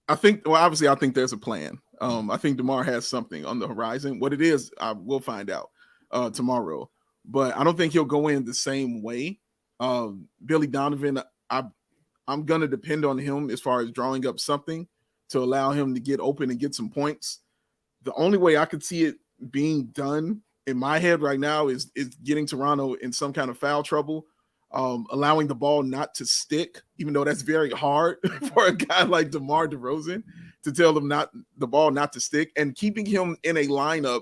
obviously, I think there's a plan. I think DeMar has something on the horizon. What it is, I will find out tomorrow. But I don't think he'll go in the same way. Billy Donovan, I'm going to depend on him as far as drawing up something to allow him to get open and get some points. The only way I could see it being done in my head right now is getting Toronto in some kind of foul trouble, allowing the ball not to stick, even though that's very hard for a guy like DeMar DeRozan to tell them the ball not to stick, and keeping him in a lineup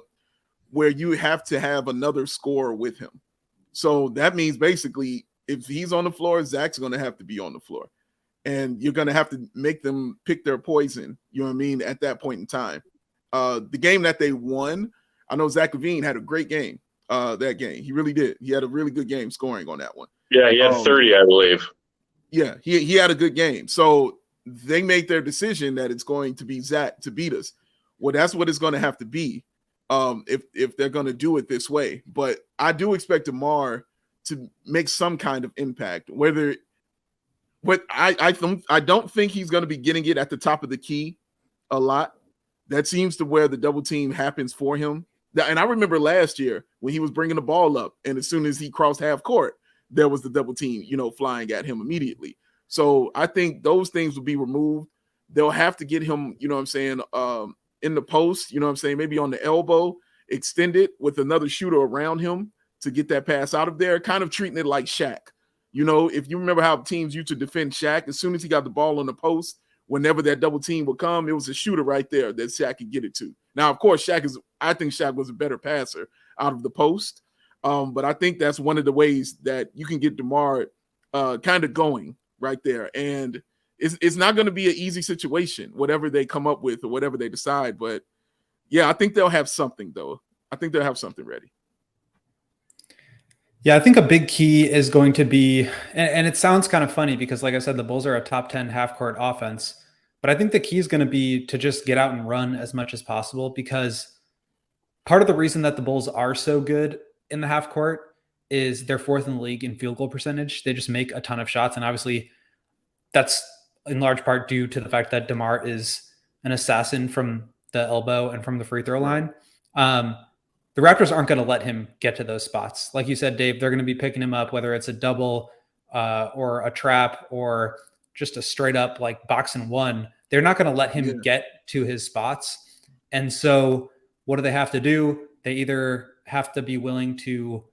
where you have to have another scorer with him. So that means basically if he's on the floor, Zach's going to have to be on the floor. And you're going to have to make them pick their poison, you know what I mean, at that point in time. The game that they won, I know Zach LaVine had a great game that game. He really did. He had a really good game scoring on that one. Yeah, he had 30, I believe. Yeah, he had a good game. So they made their decision that it's going to be Zach to beat us. Well, that's what it's going to have to be if they're going to do it this way. But I do expect DeMar to make some kind of impact. I don't think he's going to be getting it at the top of the key a lot. That seems to where the double team happens for him. And I remember last year when he was bringing the ball up, and as soon as he crossed half court, there was the double team, flying at him immediately. So I think those things will be removed. They'll have to get him, in the post, maybe on the elbow, extend it with another shooter around him to get that pass out of there, kind of treating it like Shaq. If you remember how teams used to defend Shaq, as soon as he got the ball on the post, whenever that double team would come, it was a shooter right there that Shaq could get it to. Now, of course, I think Shaq was a better passer out of the post. But I think that's one of the ways that you can get DeMar kind of going right there. And it's not going to be an easy situation, whatever they come up with or whatever they decide. But, yeah, I think they'll have something, though. I think they'll have something ready. Yeah, I think a big key is going to be, and it sounds kind of funny because, like I said, the Bulls are a top 10 half-court offense. But I think the key is going to be to just get out and run as much as possible, because part of the reason that the Bulls are so good in the half court is they're fourth in the league in field goal percentage. They just make a ton of shots. And obviously that's in large part due to the fact that DeMar is an assassin from the elbow and from the free throw line. The Raptors aren't going to let him get to those spots. Like you said, Dave, they're going to be picking him up, whether it's a double or a trap or just a straight up like box and one. They're not going to let him get to his spots. And so what do they have to do? They either have to be willing to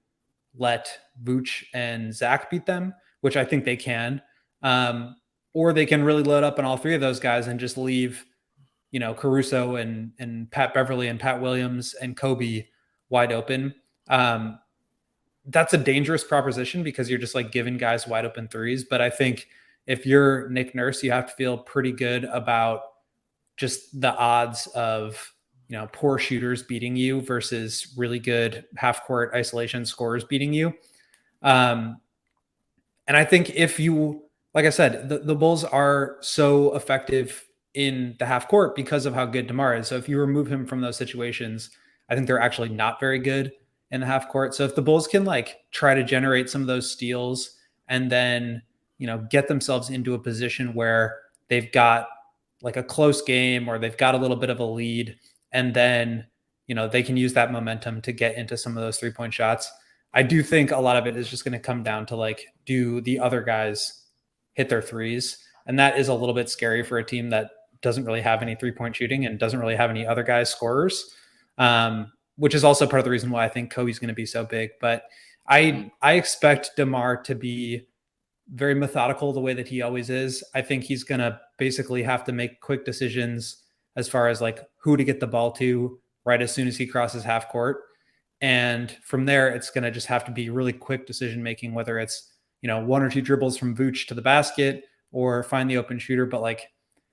let Vooch and Zach beat them, which I think they can, or they can really load up on all three of those guys and just leave, Caruso and Pat Beverly and Pat Williams and Kobe wide open. That's a dangerous proposition because you're just like giving guys wide open threes. But I think if you're Nick Nurse, you have to feel pretty good about just the odds of, poor shooters beating you versus really good half court isolation scorers beating you. And I think if you, like I said, the Bulls are so effective in the half court because of how good DeMar is. So if you remove him from those situations, I think they're actually not very good in the half court. So if the Bulls can try to generate some of those steals and then, get themselves into a position where they've got a close game or they've got a little bit of a lead, and then, they can use that momentum to get into some of those 3-point shots. I do think a lot of it is just going to come down to do the other guys hit their threes? And that is a little bit scary for a team that doesn't really have any 3-point shooting and doesn't really have any other guys scorers, which is also part of the reason why I think Kobe's going to be so big. But I expect DeMar to be very methodical the way that he always is. I think he's going to basically have to make quick decisions as far as who to get the ball to right as soon as he crosses half court. And from there, it's going to just have to be really quick decision-making, whether it's, 1 or 2 dribbles from Vooch to the basket or find the open shooter. But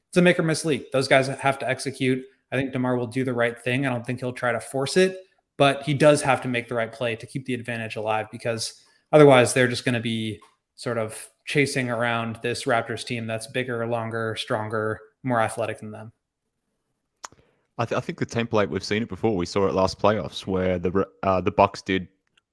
it's a make or miss league. Those guys have to execute. I think DeMar will do the right thing. I don't think he'll try to force it, but he does have to make the right play to keep the advantage alive, because otherwise they're just going to be sort of chasing around this Raptors team that's bigger, longer, stronger, more athletic than them. I think the template, we've seen it before. We saw it last playoffs where the Bucks did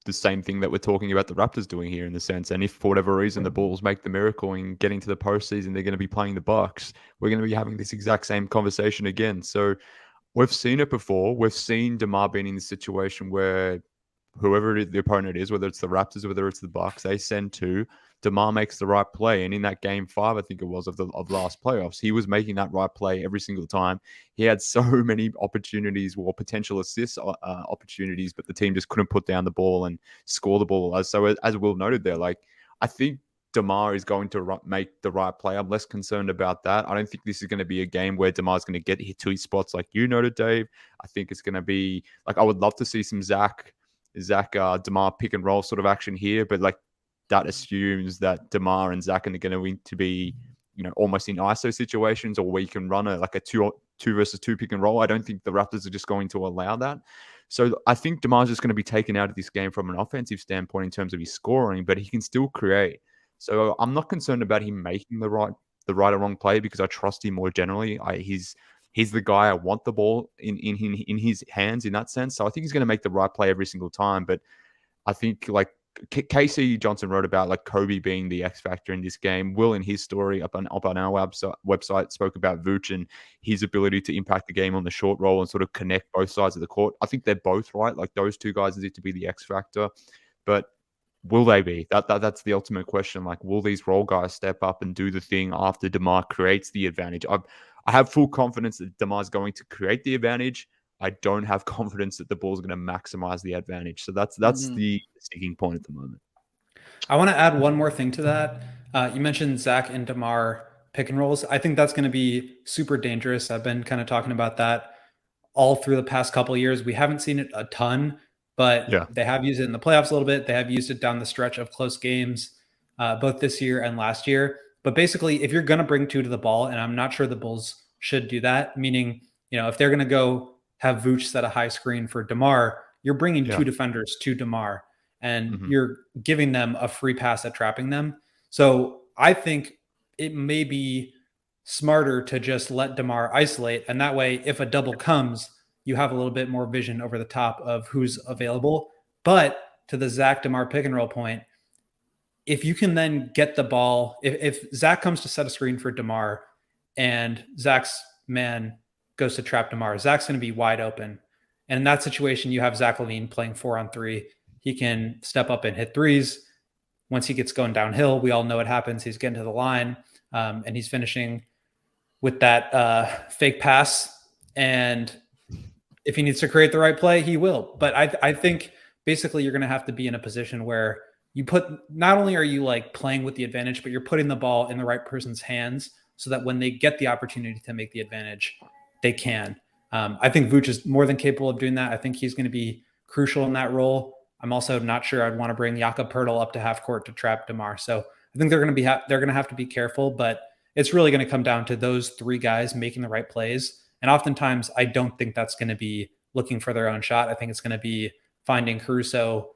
the same thing that we're talking about the Raptors doing here in the sense. And if for whatever reason the Bulls make the miracle in getting to the postseason, they're going to be playing the Bucks. We're going to be having this exact same conversation again. So we've seen it before. We've seen DeMar being in the situation where whoever the opponent is, whether it's the Raptors, whether it's the Bucks, they send two. DeMar makes the right play, and in that game 5, I think it was of last playoffs, he was making that right play every single time. He had so many opportunities or potential assist opportunities, but the team just couldn't put down the ball and score the ball. So as Will noted there, like I think DeMar is going to make the right play. I'm less concerned about that. I don't think this is going to be a game where DeMar is going to get hit to his spots like you noted, Dave. I think it's going to be like I would love to see some Zach DeMar pick and roll sort of action here, but like that assumes that DeMar and Zach are going to be, almost in ISO situations, or where you can run a 2 versus 2 pick and roll. I don't think the Raptors are just going to allow that. So I think DeMar's just going to be taken out of this game from an offensive standpoint in terms of his scoring, but he can still create. So I'm not concerned about him making the right or wrong play because I trust him more generally. He's the guy I want the ball in his hands in that sense. So I think he's going to make the right play every single time. But I think like Casey Johnson wrote about like Kobe being the X factor in this game. Will, in his story up on our website, spoke about Vooch and his ability to impact the game on the short roll and sort of connect both sides of the court. I think they're both right. Like those two guys need to be the X factor, but will they be? That's the ultimate question. Like, will these role guys step up and do the thing after DeMar creates the advantage? I have full confidence that DeMar is going to create the advantage. I don't have confidence that the Bulls are going to maximize the advantage. So that's the sticking point at the moment. I want to add one more thing to that. You mentioned Zach and DeMar pick and rolls. I think that's going to be super dangerous. I've been kind of talking about that all through the past couple of years. We haven't seen it a ton, but they have used it in the playoffs a little bit. They have used it down the stretch of close games, both this year and last year. But basically, if you're going to bring two to the ball, and I'm not sure the Bulls should do that, meaning, if they're going to go have Vooch set a high screen for DeMar, you're bringing two defenders to DeMar, and you're giving them a free pass at trapping them. So I think it may be smarter to just let DeMar isolate, and that way, if a double comes, you have a little bit more vision over the top of who's available. But to the Zach DeMar pick and roll point, if you can then get the ball, if Zach comes to set a screen for DeMar and Zach's man goes to trap DeMar, Zach's going to be wide open. And in that situation, you have Zach LaVine playing 4-on-3. He can step up and hit threes. Once he gets going downhill, we all know what happens. He's getting to the line, and he's finishing with that fake pass. And if he needs to create the right play, he will. But I think basically you're going to have to be in a position where not only are you like playing with the advantage, but you're putting the ball in the right person's hands so that when they get the opportunity to make the advantage, they can. I think Vooch is more than capable of doing that. I think he's going to be crucial in that role. I'm also not sure I'd want to bring Jakob Poeltl up to half court to trap DeMar. So I think they're going to have to be careful, but it's really going to come down to those three guys making the right plays. And oftentimes I don't think that's going to be looking for their own shot. I think it's going to be finding Caruso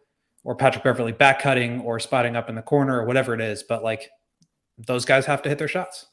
or Patrick Beverley back cutting or spotting up in the corner or whatever it is. But like those guys have to hit their shots.